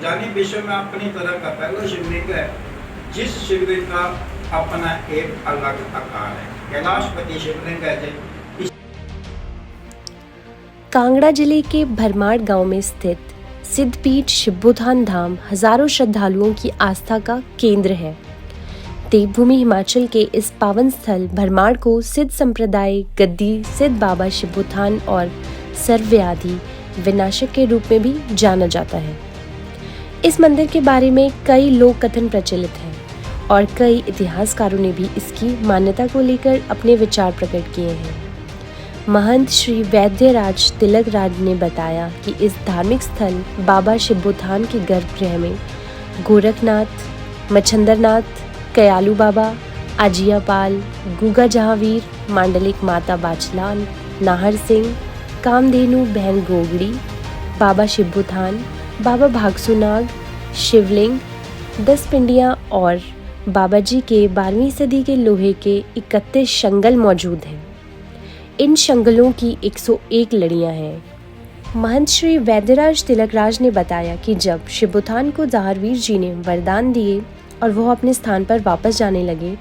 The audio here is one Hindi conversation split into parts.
यानी विश्व में अपनी तरह का पहला शिवलिंग है, जिस शिवलिंग का अपना एक अलग आकार है। कैलाशपति शिवलिंग कहते हैं। कांगड़ा जिले के भरमाड़ गांव में स्थित सिद्धपीठ शिवोत्थान धाम हजारों श्रद्धालुओं की आस्था का केंद्र है। देवभूमि हिमाचल के इस पावन स्थल भरमाड़ को सिद्ध संप्रदाय गद्दी सिद्ध बाबा शिवोत्थान और सर्वव्याधि विनाशक के रूप में भी जाना जाता है। इस मंदिर के बारे में कई लोक कथन प्रचलित हैं और कई इतिहासकारों ने भी इसकी मान्यता को लेकर अपने विचार प्रकट किए हैं। महंत श्री वैद्यराज तिलक राज ने बताया कि इस धार्मिक स्थल बाबा शिवोत्थान के गर्भगृह में गोरखनाथ, मच्छंदरनाथ, कयालू बाबा, आजियापाल, गुगा जहांवीर, मांडलिक माता बाचलान, नाहर सिंह, कामधेनु बहन गोगड़ी, बाबा शिवोत्थान, बाबा भागसुनाग, शिवलिंग, 10 पिंडियाँ और बाबा जी के 12वीं सदी के लोहे के 31 शंगल मौजूद हैं। इन शंगलों की 101 लड़ियाँ हैं। महंत श्री वैद्यराज तिलकराज ने बताया कि जब शिवोत्थान को जहारवीर जी ने वरदान दिए और वह अपने स्थान पर वापस जाने लगे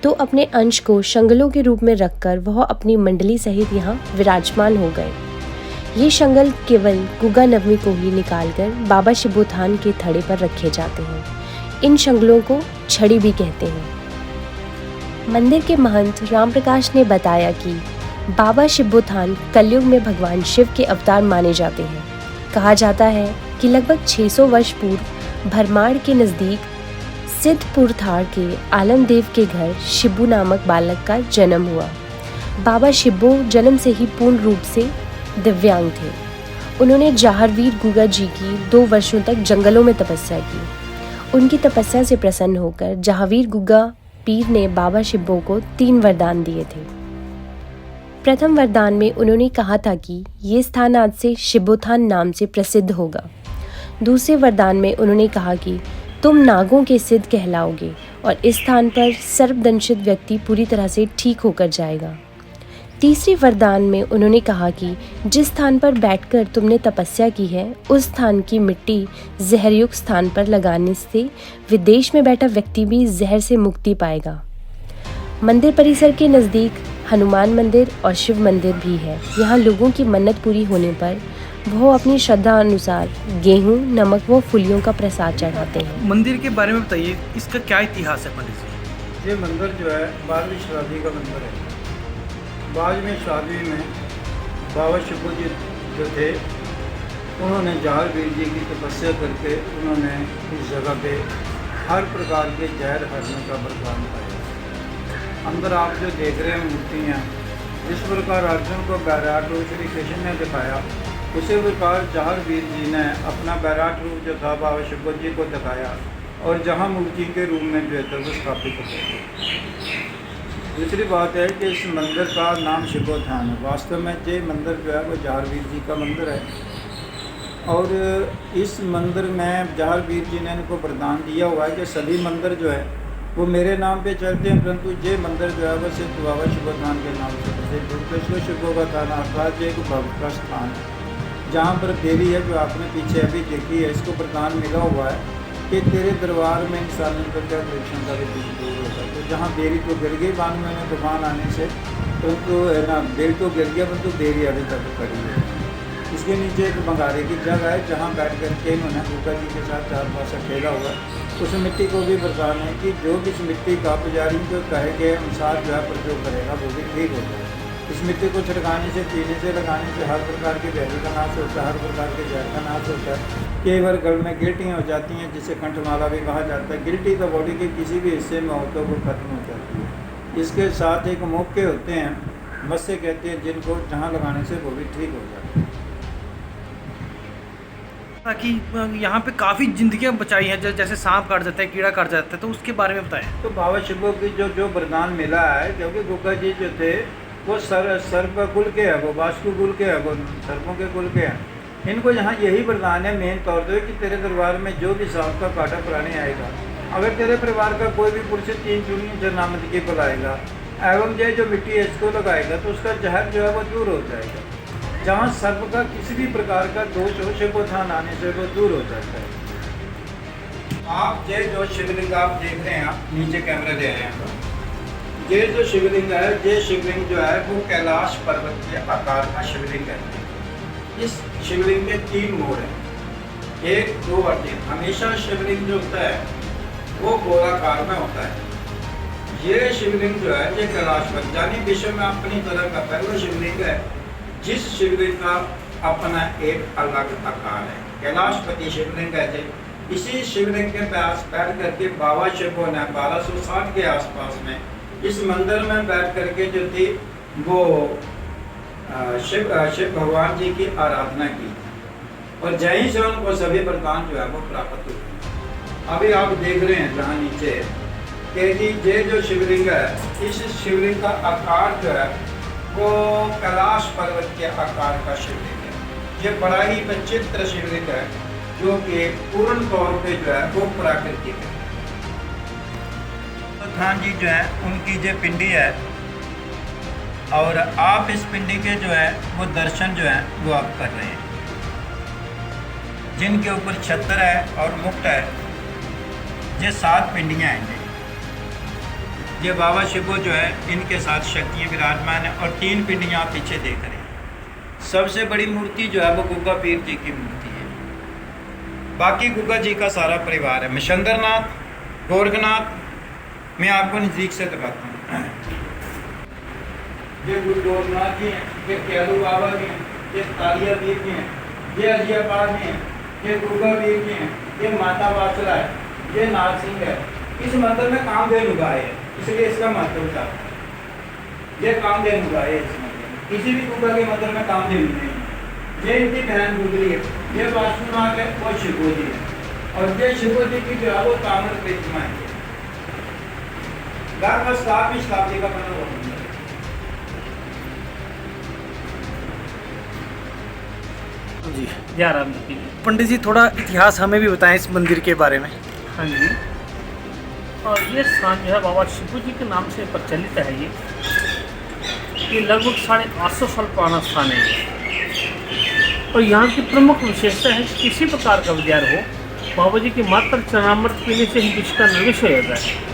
तो अपने अंश को शंगलों के रूप में रखकर वह अपनी मंडली सहित यहाँ विराजमान हो गए। ये शंगल केवल गुगा नवमी को ही निकालकर बाबा शिवोत्थान के थड़े पर रखे जाते हैं। इन शंगलों को छड़ी भी कहते हैं। मंदिर के महंत रामप्रकाश ने बताया कि बाबा शिवोत्थान कलयुग में भगवान शिव के अवतार माने जाते हैं। कहा जाता है कि लगभग 600 वर्ष पूर्व भरमाड़ के नज़दीक सिद्धपुर थाड़ के आलमदेव के घर शिब्बू नामक बालक का जन्म हुआ। बाबा शिब्बू जन्म से ही पूर्ण रूप से दिव्यांग थे। उन्होंने जहारवीर गुगा जी की 2 वर्षों तक जंगलों में तपस्या की। उनकी तपस्या से प्रसन्न होकर जहावीर गुगा पीर ने बाबा शिब्बू को 3 वरदान दिए थे। प्रथम वरदान में उन्होंने कहा था कि ये स्थान आज से शिवोत्थान नाम से प्रसिद्ध होगा। दूसरे वरदान में उन्होंने कहा कि तुम नागों के सिद्ध कहलाओगे और इस स्थान पर सर्वदंशित व्यक्ति पूरी तरह से ठीक होकर जाएगा। तीसरे वरदान में उन्होंने कहा कि जिस स्थान पर बैठकर तुमने तपस्या की है उस स्थान की मिट्टी जहरयुक्त स्थान पर लगाने से विदेश में बैठा व्यक्ति भी जहर से मुक्ति पाएगा। मंदिर परिसर के नज़दीक हनुमान मंदिर और शिव मंदिर भी है। यहाँ लोगों की मन्नत पूरी होने पर वो अपनी श्रद्धा अनुसार गेहूँ, नमक व फूलियों का प्रसाद चढ़ाते हैं। मंदिर के बारे में बताइए, इसका क्या इतिहास है पंडित जी? ये मंदिर जो है 12वीं शताब्दी का मंदिर है। 12वीं शताब्दी में बाबा शिब्बू जी जो थे उन्होंने जहारवीर जी की तपस्या करके उन्होंने इस जगह पे हर प्रकार के जहर हरने का वरदान पाया। अंदर आप जो देख रहे हैं मूर्तियाँ, जिस प्रकार अर्जुन को बैराट रूप श्री कृष्ण ने दिखाया, उसी प्रकार जहारवीर जी ने अपना बैराट रूप जो था बाबा शिब्बू जी को दिखाया और जहाँ मूर्ति के रूप में जो है वो स्थापित हो गया। दूसरी बात है कि इस मंदिर का नाम शिवोत्थान है। वास्तव में ये मंदिर जो है वो जहारवीर जी का मंदिर है और इस मंदिर में जहारवीर जी ने इनको वरदान दिया हुआ है कि सभी मंदिर जो है वो मेरे नाम पे चलते हैं, परंतु ये मंदिर जो है वो सिर्फ बाबा शिवोत्थान के नाम से प्रसिद्ध है। शिवो का थाना अर्थात एक भक्त का स्थान है जहाँ पर देवी है जो आपने पीछे अभी देखी है। इसको वरदान मिला हुआ है कि तेरे दरबार में इंसानों का क्या परीक्षण का भी दूर होता है। तो जहाँ बेरी तो गिर गई 92 में तूफान आने से, परंतु है ना बेरी तो गिर गया परंतु बेरी अभी तक खड़ी है। इसके नीचे एक बंगारे की जगह है जहाँ बैठ कर के इन्होंने दुर्गा जी के साथ 4 पासा खेला हुआ है। उस मिट्टी को भी वरदान है कि जो भी इस मिट्टी का पुजारी को कहे के अनुसार जो है प्रयोग करेगा वो भी ठीक हो जाए। इस मिट्टी को छिड़काने से, पीने से, लगाने से हर प्रकार के बैरी का नाश होता है, हर प्रकार के जहर का नाश होता है। कई बार गल में गिल्टियाँ हो जाती हैं जिसे कंठमाला भी कहा जाता है। गिल्टी तो बॉडी के किसी भी हिस्से में हो तो वो खत्म हो जाती है। इसके साथ एक मौके होते हैं, मस्से कहते हैं, जिनको जहाँ लगाने से वो भी ठीक हो जाता है। ताकि यहाँ पे काफ़ी जिंदगियाँ बचाई हैं, जैसे सांप काट जाता है, कीड़ा काट जाता है, तो उसके बारे में बताएं। तो बाबा शिब्बू की जो वरदान मिला है, क्योंकि गुगा जी जो थे वो सर्प कुल के है, वो वास्कु कुल के है, वो सर्पों के कुल के हैं। इनको यहाँ यही वरदान है मेन तौर पर कि तेरे दरबार में जो भी सांप का काटा प्राणी आएगा, अगर तेरे परिवार का कोई भी पुरुष 3 चूड़ियों जनामत की बुलाएगा एवं ये जो मिट्टी है इसको लगाएगा तो उसका जहर जो है वो दूर हो जाएगा। जहाँ सर्प का किसी भी प्रकार का दोष हो शिवोत्थान आने से वो दूर हो जाता है। आप ये जो शिवलिंग आप देख रहे हैं, आप नीचे कैमरा दे रहे हैं, ये जो शिवलिंग है, ये शिवलिंग जो है वो कैलाश पर्वत के आकार का शिवलिंग है। इस शिवलिंग के 3 मोड़ हैं, 1, 2 और 3। हमेशा शिवलिंग जो होता है वो गोलाकार में होता है। ये शिवलिंग जो है ये कैलाश पर्वत यानी विश्व में अपनी तरह का पहला शिवलिंग है, जिस शिवलिंग का अपना एक अलग आकार है। कैलाशपति शिवलिंग है। इसी शिवलिंग के पास बैठ करके बाबा शिवो ने 1260 के आसपास में इस मंदिर में बैठ करके जो थी वो शिव भगवान जी की आराधना की और जहीं से उनको सभी वरदान जो है वो प्राप्त हुए। अभी आप देख रहे हैं जहाँ नीचे कि जी ये जो शिवलिंग है, इस शिवलिंग का आकार जो है वो कैलाश पर्वत के आकार का शिवलिंग है। ये बड़ा ही विचित्र शिवलिंग है जो कि पूर्ण तौर पे जो है वो प्राकृतिक है। खान जी जो है उनकी जो पिंडी है और आप इस पिंडी के जो है वो दर्शन जो है वो आप कर रहे हैं, जिनके ऊपर छत्र है और मुकुट है। ये 7 पिंडियाँ हैं। ये बाबा शिवो जो है इनके साथ शक्तियाँ विराजमान है और 3 पिंडियाँ आप पीछे देख रहे हैं। सबसे बड़ी मूर्ति जो है वो गुग्गा पीर जी की मूर्ति है। बाकी गुग्गा जी का सारा परिवार है। मच्छंद्रनाथ, गोरखनाथ मैं आपको नज़दीक से दिखाता हूँ। ये गुरु गोरखनाथ जी हैं, ये कैलू बाबा जी हैं, ये तालिया पीर जी हैं, ये अजियापाल जी हैं, ये गुग्गा पीर जी हैं, ये माता वासला है, ये नाग सिंह है। इस मंदिर में कामधेनु गाय है, इसलिए इसका महत्व था। ये कामधेनु गाय है इस मंदिर में। किसी भी गुग्गा के मंदिर में कामधेनु नहीं है। ये इनकी बहन गुजरी है। ये वासुनाग है, वो शिवो जी है और ये शिवो जी की जो है वो ताम्र प्रतिमा है। लगभग 7वीं शताब्दी का बना हुआ मंदिर है। जी पंडित जी, थोड़ा इतिहास हमें भी बताएं इस मंदिर के बारे में। हाँ जी। और ये स्थान जो है बाबा शिवो जी के नाम से प्रचलित है। ये लगभग 850 साल पुराना स्थान है और यहाँ की प्रमुख विशेषता है कि किसी प्रकार का विचार हो, बाबा जी की मात्र चरणामृत पीने से ही विष का निर्विष हो जाता है।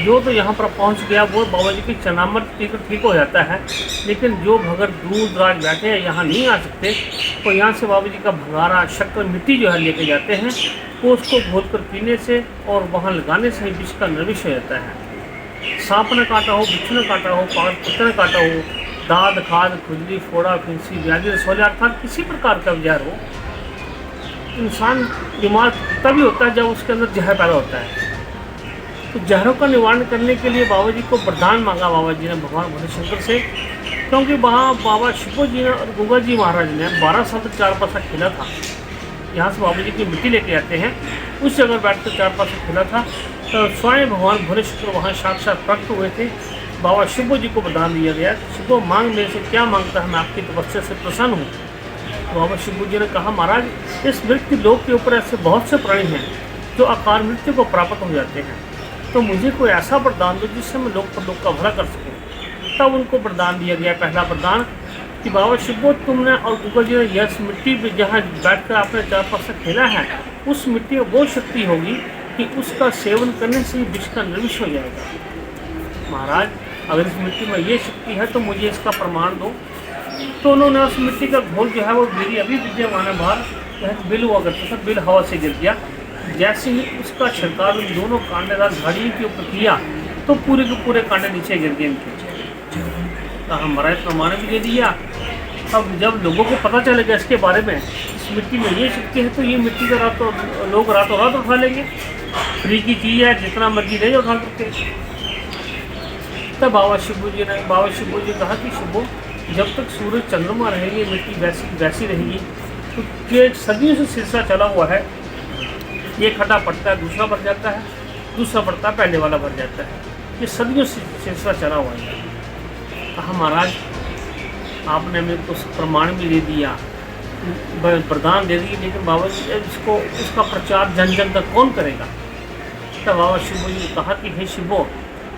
जो तो यहाँ पर पहुँच गया वो बाबा जी की चरणामृत पीकर ठीक हो जाता है, लेकिन जो भगत दूर दराज बैठे हैं यहाँ नहीं आ सकते, तो यहाँ से बाबा जी का भंगारा शक्कर मिट्टी जो है लेके जाते हैं, वो उसको घोल कर पीने से और वहाँ लगाने से ही विष का निर्विष हो जाता है। सांप ने काटा हो, बिच्छू ने काटा हो, कुत्ते ने काटा हो, दाद, खाद, खुजली, फोड़ा, फिंसी, व्याधि, रसौलिया अर्थात किसी प्रकार का विजार हो, इंसान बीमार तभी होता है जब उसके अंदर जहर पैदा होता है। तो जहरों का निवारण करने के लिए बाबा जी को वरदान मांगा बाबा जी ने भगवान भोले शंकर से, क्योंकि वहाँ बाबा शिवो जी ने और गुग्गा जी महाराज ने 12 साल तक 4 पासा खेला था। यहाँ से बाबा जी की मिट्टी लेके आते हैं, उस जगह बैठ कर 4 पासा खेला था। तो स्वयं भगवान भोले शंकर वहाँ साक्षात प्रकट हुए थे। बाबा शिवो जी को वरदान दिया गया, शिवो मांग मेरे से क्या मांगता है, मैं आपकी तपस्या से प्रसन्न हूँ। तो बाबा शिवो जी ने कहा, महाराज इस मृत्यु लोक के ऊपर ऐसे बहुत से प्राणी हैं जो अकाल मृत्यु को प्राप्त हो जाते हैं, तो मुझे कोई ऐसा वरदान दो जिससे मैं लोक पर लोक का भला कर सकूँ। तब उनको वरदान दिया गया, पहला वरदान कि बाबा शिवो तुमने और गुग्गा जी ने यह मिट्टी में जहाँ बैठकर आपने 4 पासा खेला है, उस मिट्टी में वो शक्ति होगी कि उसका सेवन करने से ही विष का निर्विष हो जाएगा। महाराज अगर इस मिट्टी में ये शक्ति है तो मुझे इसका प्रमाण दो। तो उन्होंने उस मिट्टी का घोल जो है वो मेरी अभी विद्यमान है बाहर, बिल हुआ करता था, बिल हवा से गिर गया। जैसे ही उसका छिड़काव इन दोनों कांटेदार झाड़ियों के ऊपर किया तो पूरे के पूरे कांटे नीचे गिर गए इनके। तो हमारा प्रमाण भी दे दिया। अब जब लोगों को पता चलेगा इसके बारे में, इस मिट्टी में ये शक्ति है, तो ये मिट्टी का लोग रातों रात उठा लेंगे। फ्री की चीज़ है, जितना मर्जी ले उठा करके। तब बाबा शिवो जी कहा कि शिवो जब तक सूरज चंद्रमा रहेंगे मिट्टी वैसी रहेगी। तो ये सदियों से सिलसिला चला हुआ है, ये खड्डा पड़ता है दूसरा भर जाता है, दूसरा पड़ता है पहले वाला भर जाता है, ये सदियों से सिलसिला चला हुआ है। कहा महाराज आपने मेरे को प्रमाण भी दे दिया, वरदान दे दिए, लेकिन बाबा जी इसका प्रचार जन जन तक कौन करेगा। तब बाबा शिवो जी ने कहा कि हे शिवो,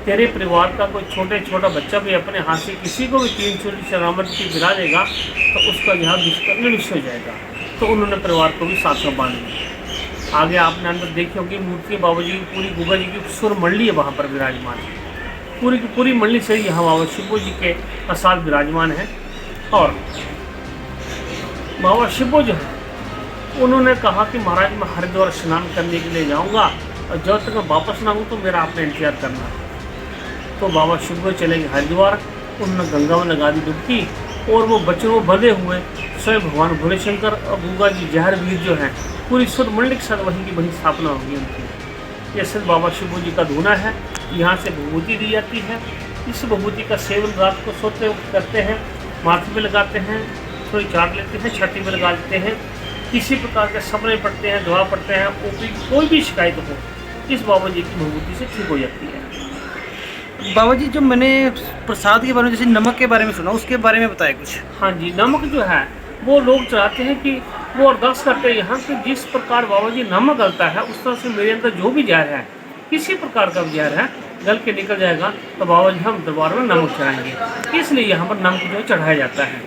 तेरे परिवार का कोई छोटा बच्चा भी अपने हाथ से किसी को भी 3 चूड़ी शरामत की गिरा देगा तो उसका यहाँ विष का निर्विष हो जाएगा। तो उन्होंने परिवार को भी साथ में बांध दिया। आगे आपने अंदर देखी होगी मूर्ति बाबा जी की पूरी गुगा जी की सुर मंडली है वहाँ पर विराजमान है। पूरी की पूरी मंडली से यहाँ बाबा शिवो जी के साथ विराजमान है। और बाबा शिवो जो है उन्होंने कहा कि महाराज मैं हरिद्वार स्नान करने के लिए जाऊँगा और जब तक मैं वापस ना आऊँ तो मेरा आपने इंतजार करना। तो बाबा शिवो चले गए हरिद्वार, उन्होंने गंगा में लगा दी डुबकी और वो बच्चों में बंधे हुए स्वयं भगवान भोले शंकर और गुगा जी जहर वीर जो हैं पूरी सुर मंडली के साथ वहीं की वहीं स्थापना होगी उनकी। ये सिर्फ बाबा शिवो जी का धूना है। यहाँ से विभूति दी जाती है। इस विभूति का सेवन रात को सोते वक्त करते हैं, माथे पे लगाते हैं, थोड़ी चाट लेते हैं, छाती पे लगा लेते हैं। किसी प्रकार के सपने पड़ते हैं, दुआ पड़ते हैं, कोई भी शिकायत हो इस बाबा जी की विभूति से ठीक हो जाती है। बाबा जी जो मैंने प्रसाद के बारे में जैसे नमक के बारे में सुना, उसके बारे में बताया कुछ। हाँ जी, नमक जो है वो लोग चाहते हैं कि वो अरदास करते हैं यहाँ कि जिस प्रकार बाबा जी नमक गलता है उस तरह से मेरे अंदर जो भी जहर है, किसी प्रकार का भी जहर है, गल के निकल जाएगा तो बाबा जी हम दरबार में नमक चढ़ाएंगे। इसलिए यहाँ पर नमक जो है चढ़ाया जाता है।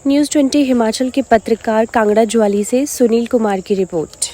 न्यूज़ 20 हिमाचल के पत्रकार कांगड़ा ज्वाली से सुनील कुमार की रिपोर्ट।